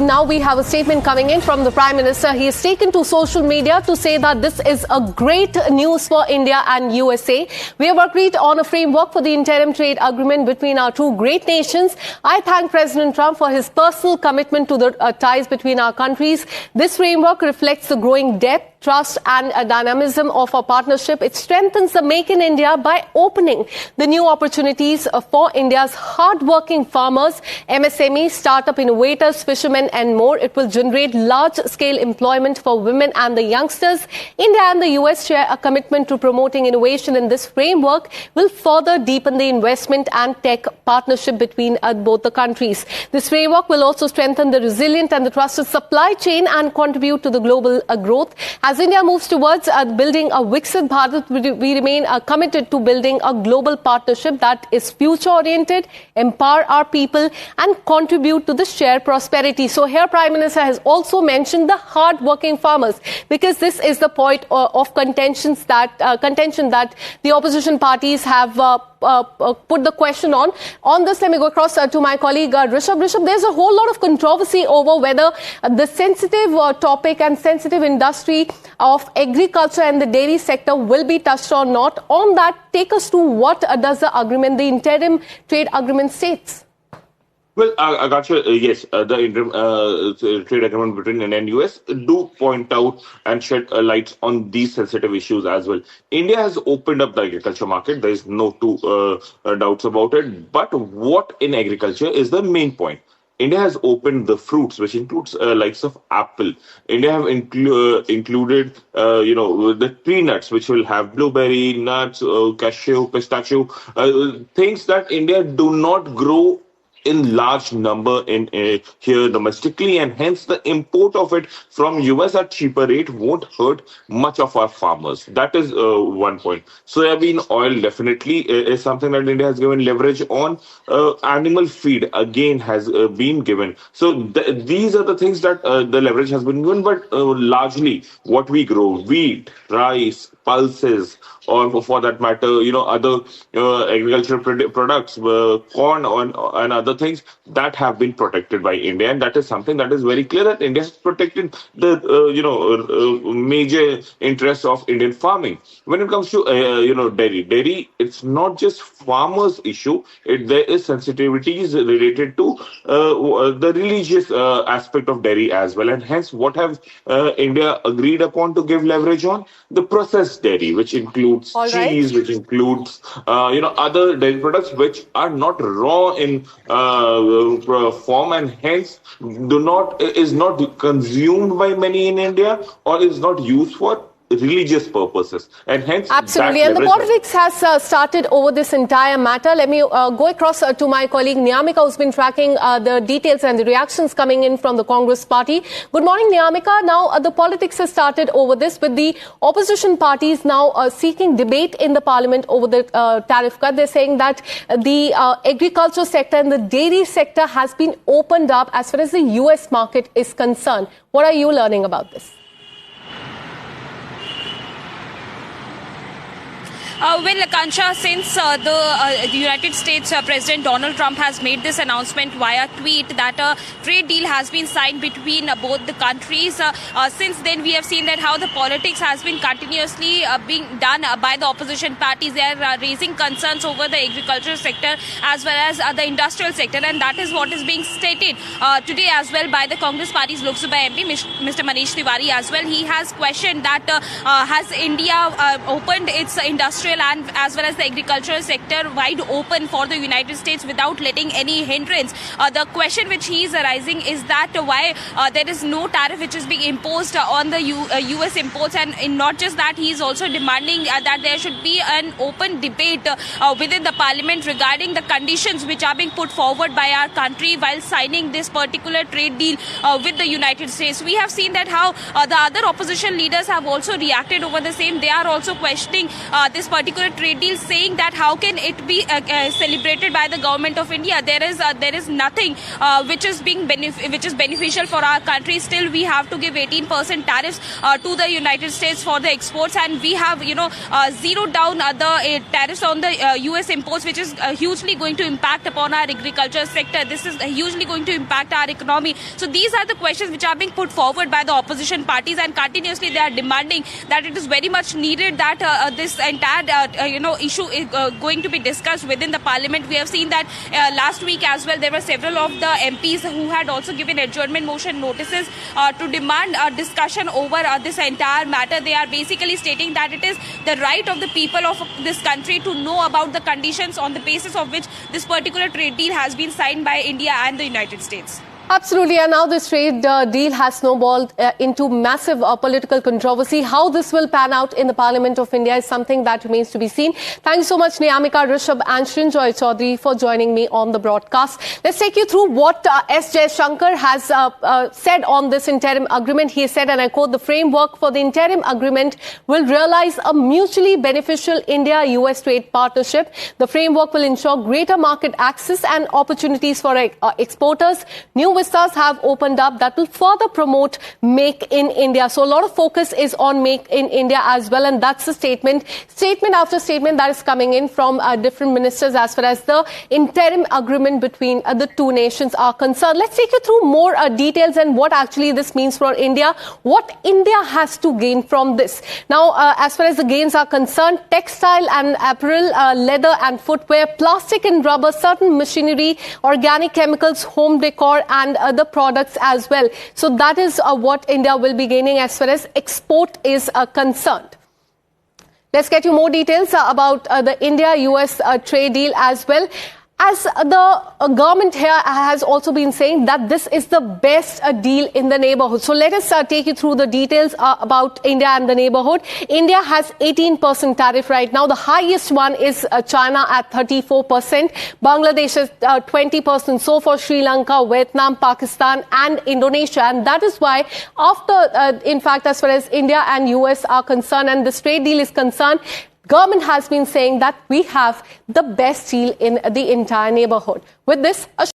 Now we have a statement coming in from the Prime Minister. He has taken to social media to say that this is a great news for India and USA. We have agreed on a framework for the Interim Trade Agreement between our two great nations. I thank President Trump for his personal commitment to the ties between our countries. This framework reflects the growing depth, trust and dynamism of our partnership. It strengthens the Make in India by opening the new opportunities for India's hard-working farmers, MSMEs, startup innovators, fishermen and more. It will generate large-scale employment for women and the youngsters. India and the US share a commitment to promoting innovation in this framework will further deepen the investment and tech partnership between both the countries. This framework will also strengthen the resilient and the trusted supply chain and contribute to the global growth. As India moves towards building a Viksit Bharat, we remain committed to building a global partnership that is future-oriented, empower our people and contribute to the shared prosperity. So here Prime Minister has also mentioned the hard-working farmers, because this is the point of contention that the opposition parties have put the question on. On this, let me go across to my colleague Rishabh. Rishabh, there's a whole lot of controversy over whether the sensitive topic and sensitive industry of agriculture and the dairy sector will be touched or not. On that, take us to what does the agreement, the interim trade agreement states? Well, Akansha, yes, the interim trade agreement between India and US do point out and shed light on these sensitive issues as well. India has opened up the agriculture market. There is no two doubts about it. But what in agriculture is the main point? India has opened the fruits, which includes likes of apple. India have included, the tree nuts, which will have blueberry, nuts, cashew, pistachio, things that India do not grow in large number in here domestically, and hence the import of it from US at cheaper rate won't hurt much of our farmers. That is one point. Soybean oil definitely is something that India has given leverage on. Animal feed again has been given. So these are the things that the leverage has been given, but largely what we grow, wheat, rice, pulses, or for that matter, other agricultural products, corn and other things that have been protected by India. And that is something that is very clear, that India has protected the, major interests of Indian farming. When it comes to, dairy, it's not just farmers' issue. There is sensitivities related to the religious aspect of dairy as well. And hence, what have India agreed upon to give leverage on? The processed dairy, which includes cheese, which includes, other dairy products which are not raw in form, and hence is not consumed by many in India, or is not used for religious purposes, and hence absolutely. And the politics has started over this entire matter. Let me go across to my colleague Niyamika, who's been tracking the details and the reactions coming in from the Congress party. Good morning, Niyamika. Now the politics has started over this, with the opposition parties now seeking debate in the parliament over the tariff cut. They're saying that the agriculture sector and the dairy sector has been opened up as far as the US market is concerned. What are you learning about this? Well, Akansha, since the United States President Donald Trump has made this announcement via tweet that a trade deal has been signed between both the countries, since then we have seen that how the politics has been continuously being done by the opposition parties. They are raising concerns over the agricultural sector as well as the industrial sector, and that is what is being stated today as well by the Congress Party's Lok Sabha MP, Mr. Manish Tiwari as well. He has questioned that has India opened its industrial and as well as the agricultural sector wide open for the United States without letting any hindrance. The question which he is arising is that why there is no tariff which is being imposed on the US imports, and not just that, he is also demanding that there should be an open debate within the parliament regarding the conditions which are being put forward by our country while signing this particular trade deal with the United States. We have seen that how the other opposition leaders have also reacted over the same. They are also questioning this particular trade deal, saying that how can it be celebrated by the government of India? There is nothing which is beneficial for our country. Still, we have to give 18% tariffs to the United States for the exports, and we have zeroed down the tariffs on the US imports, which is hugely going to impact upon our agriculture sector. This is hugely going to impact our economy. So these are the questions which are being put forward by the opposition parties, and continuously they are demanding that it is very much needed that this entire issue is going to be discussed within the parliament. We have seen that last week as well, there were several of the MPs who had also given adjournment motion notices to demand a discussion over this entire matter. They are basically stating that it is the right of the people of this country to know about the conditions on the basis of which this particular trade deal has been signed by India and the United States. Absolutely. And now this trade deal has snowballed into massive political controversy. How this will pan out in the Parliament of India is something that remains to be seen. Thank you so much, Niyamika, Rishabh and Srinjoy Chaudhary for joining me on the broadcast. Let's take you through what S. Jaishankar has said on this interim agreement. He said, and I quote, "The framework for the interim agreement will realize a mutually beneficial India-US trade partnership. The framework will ensure greater market access and opportunities for exporters. New vistas have opened up that will further promote Make in India." So a lot of focus is on Make in India as well, and that's the statement after statement that is coming in from different ministers as far as the interim agreement between the two nations are concerned. Let's take you through more details and what actually this means for India, what India has to gain from this. Now, as far as the gains are concerned, textile and apparel, leather and footwear, plastic and rubber, certain machinery, organic chemicals, home decor and other products as well. So that is what India will be gaining as far as export is concerned. Let's get you more details about the India-US trade deal as well. As the government here has also been saying that this is the best deal in the neighborhood. So let us take you through the details about India and the neighborhood. India has 18% tariff right now. The highest one is China at 34%. Bangladesh is 20%. So for Sri Lanka, Vietnam, Pakistan and Indonesia. And that is why after, in fact, as far as India and US are concerned and this trade deal is concerned, government has been saying that we have the best deal in the entire neighborhood. With this,